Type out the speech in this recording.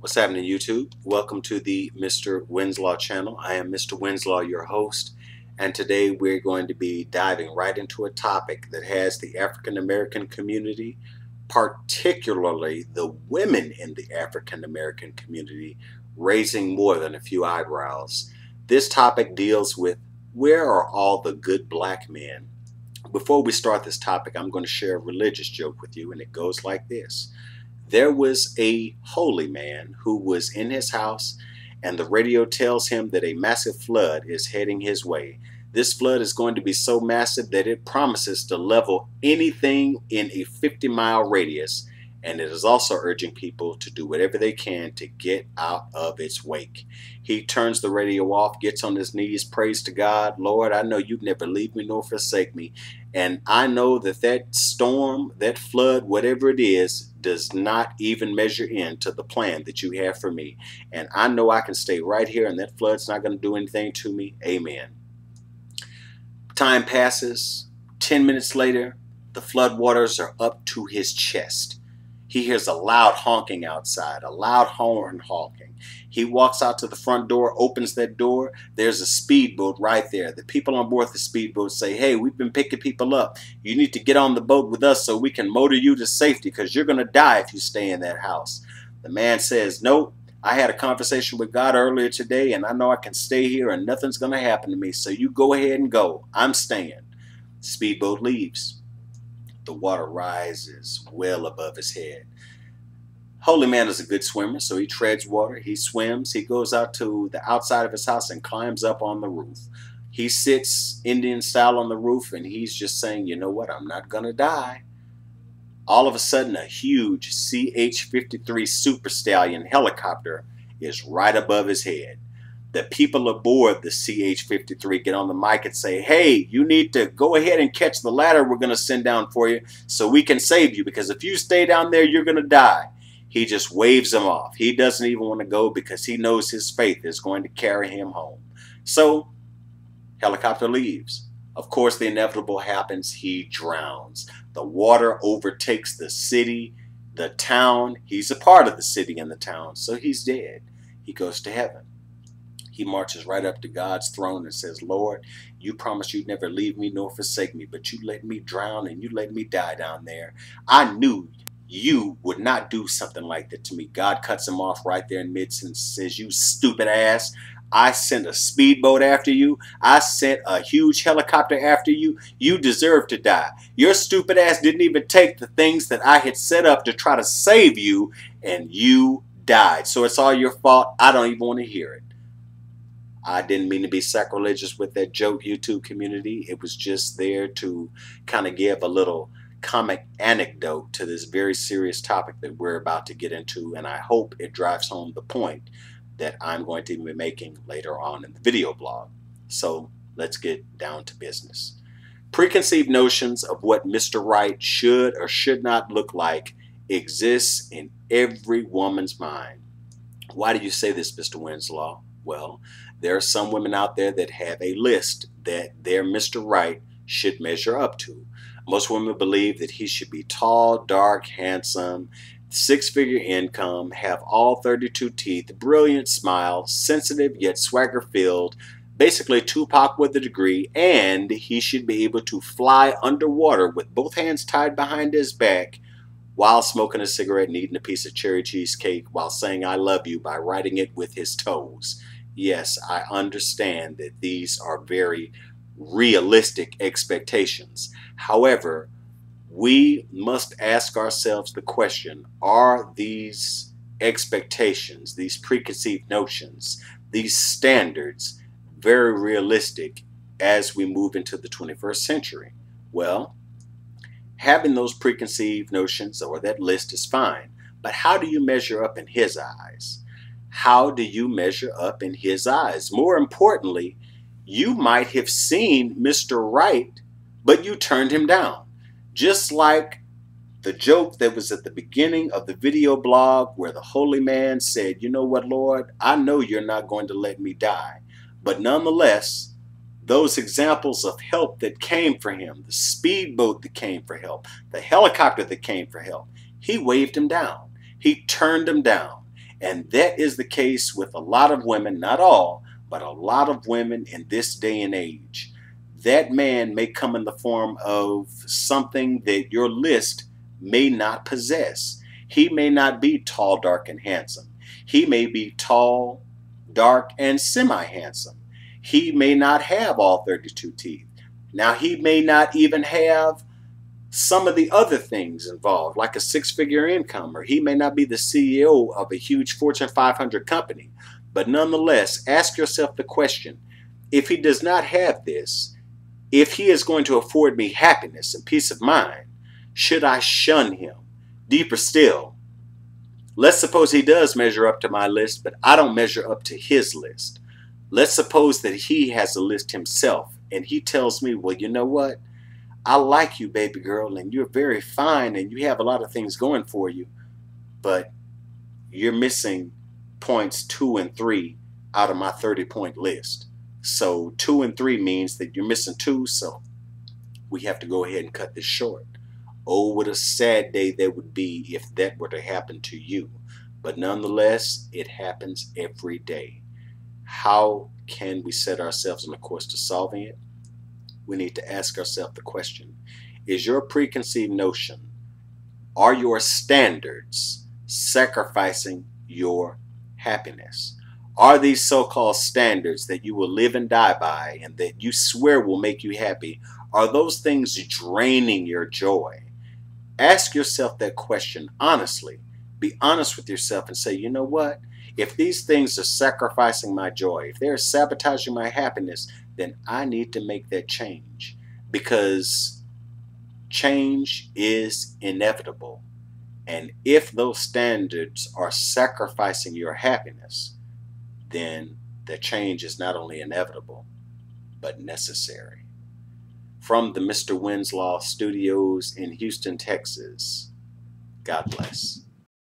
What's happening, YouTube? Welcome to the Mr. Winslow channel. I am Mr. Winslow, your host, and today we're going to be diving right into a topic that has the African American community, particularly the women in the African American community, raising more than a few eyebrows. This topic deals with where are all the good black men? Before we start this topic, I'm going to share a religious joke with you, and it goes like this. There was a holy man who was in his house, and the radio tells him that a massive flood is heading his way. This flood is going to be so massive that it promises to level anything in a 50-mile radius, and it is also urging people to do whatever they can to get out of its wake. He turns the radio off, gets on his knees, prays to God. Lord, I know you'd never leave me nor forsake me, and I know that that storm, that flood, whatever it is, does not even measure into the plan that you have for me. And I know I can stay right here and that flood's not going to do anything to me. Amen. Time passes. 10 minutes later, the floodwaters are up to his chest. He hears a loud honking outside, a loud horn honking. He walks out to the front door, opens that door. There's a speedboat right there. The people on board the speedboat say, hey, we've been picking people up. You need to get on the boat with us so we can motor you to safety because you're going to die if you stay in that house. The man says, nope, I had a conversation with God earlier today and I know I can stay here and nothing's going to happen to me. So you go ahead and go. I'm staying. The speedboat leaves. The water rises well above his head. Holy man is a good swimmer, so he treads water, he swims, he goes out to the outside of his house and climbs up on the roof. He sits Indian style on the roof and he's just saying, you know what, I'm not gonna die. All of a sudden, a huge CH-53 Super Stallion helicopter is right above his head. The people aboard the CH-53 get on the mic and say, hey, you need to go ahead and catch the ladder we're going to send down for you so we can save you, because if you stay down there, you're going to die. He just waves them off. He doesn't even want to go because he knows his faith is going to carry him home. So, helicopter leaves. Of course, the inevitable happens. He drowns. The water overtakes the city, the town. He's a part of the city and the town, so he's dead. He goes to heaven. He marches right up to God's throne and says, Lord, you promised you'd never leave me nor forsake me, but you let me drown and you let me die down there. I knew you would not do something like that to me. God cuts him off right there in mid-sentence and says, you stupid ass. I sent a speedboat after you. I sent a huge helicopter after you. You deserve to die. Your stupid ass didn't even take the things that I had set up to try to save you, and you died. So it's all your fault. I don't even want to hear it. I didn't mean to be sacrilegious with that joke, YouTube community. It was just there to kind of give a little comic anecdote to this very serious topic that we're about to get into, and I hope it drives home the point that I'm going to be making later on in the video blog. So let's get down to business. Preconceived notions of what Mr. Right should or should not look like exists in every woman's mind. Why do you say this, Mr. Winslow? Well, there are some women out there that have a list that their Mr. Right should measure up to. Most women believe that he should be tall, dark, handsome, six-figure income, have all 32 teeth, brilliant smile, sensitive yet swagger-filled, basically Tupac with a degree, and he should be able to fly underwater with both hands tied behind his back while smoking a cigarette and eating a piece of cherry cheesecake while saying I love you by writing it with his toes. Yes, I understand that these are very realistic expectations. However, we must ask ourselves the question, are these expectations, these preconceived notions, these standards very realistic as we move into the 21st century? Well, having those preconceived notions or that list is fine, but how do you measure up in his eyes? How do you measure up in his eyes? More importantly, you might have seen Mr. Right, but you turned him down. Just like the joke that was at the beginning of the video blog where the holy man said, you know what, Lord, I know you're not going to let me die. But nonetheless, those examples of help that came for him, the speedboat that came for help, the helicopter that came for help, he waved him down. He turned him down. And that is the case with a lot of women, not all, but a lot of women in this day and age. That man may come in the form of something that your list may not possess. He may not be tall, dark, and handsome. He may be tall, dark, and semi-handsome. He may not have all 32 teeth. Now, he may not even have some of the other things involved, like a six-figure income, or he may not be the CEO of a huge Fortune 500 company. But nonetheless, ask yourself the question, if he does not have this, if he is going to afford me happiness and peace of mind, should I shun him? Deeper still, let's suppose he does measure up to my list, but I don't measure up to his list. Let's suppose that he has a list himself, and he tells me, well, you know what? I like you, baby girl, and you're very fine, and you have a lot of things going for you, but you're missing points 2 and 3 out of my 30-point list. So 2 and 3 means that you're missing 2, so we have to go ahead and cut this short. Oh, what a sad day that would be if that were to happen to you. But nonetheless, it happens every day. How can we set ourselves on a course to solving it? We need to ask ourselves the question, is your preconceived notion, are your standards sacrificing your happiness? Are these so-called standards that you will live and die by and that you swear will make you happy, are those things draining your joy? Ask yourself that question honestly. Be honest with yourself and say, you know what? If these things are sacrificing my joy, if they're sabotaging my happiness, then I need to make that change, because change is inevitable. And if those standards are sacrificing your happiness, then the change is not only inevitable, but necessary. From the Mr. Winslow Studios in Houston, Texas, God bless.